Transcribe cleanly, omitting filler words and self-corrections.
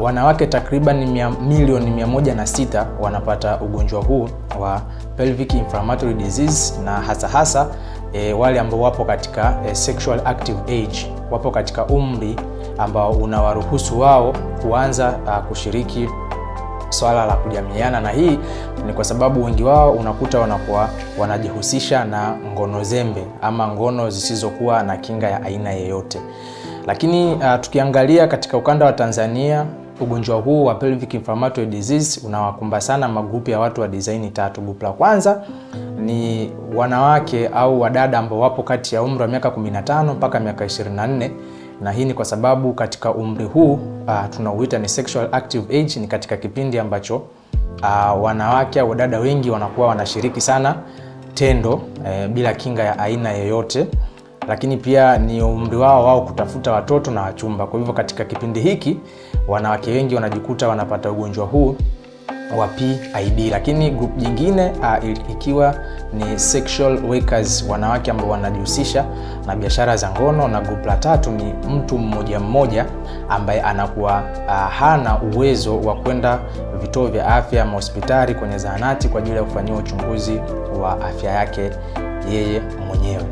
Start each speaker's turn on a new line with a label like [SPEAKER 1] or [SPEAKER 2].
[SPEAKER 1] wanawake takriban milioni 106 wanapata ugonjwa huu wa pelvic inflammatory disease, na hasa wale ambao wapo katika sexual active age, wapo katika umri ambao unawaruhusu wao kuanza kushiriki swala la kujamiiana, na hii ni kwa sababu wengi wao unakuta wanakuwa wanajihusisha na ngono zembe ama ngono zisizokuwa na kinga ya aina yoyote. Lakini tukiangalia katika ukanda wa Tanzania, ugonjwa huu wa pelvic inflammatory disease unawakumba sana magrupu ya watu wa design 3. Grupu la kwanza ni wanawake au wadada ambao wapo kati ya umri wa miaka 15 mpaka miaka 24, na hii ni kwa sababu katika umri huu tunauita ni sexual active age, ni katika kipindi ambacho wanawake au wadada wengi wanakuwa wanashiriki sana tendo bila kinga ya aina yoyote, lakini pia ni umri wao kutafuta watoto na wachumba. Kwa hivyo katika kipindi hiki wanawake wengi wanajikuta wanapata ugonjwa huu wa PID. Lakini group nyingine ikiwa ni sexual workers, wanawake ambao wanajihusisha na biashara za ngono, na group la tatu ni mtu mmoja ambaye anakuwa hana uwezo wa kwenda vituo vya afya, hospitali, kwenye zahanati kwa ajili ya kufanyia uchunguzi wa afya yake yeye mwenyewe.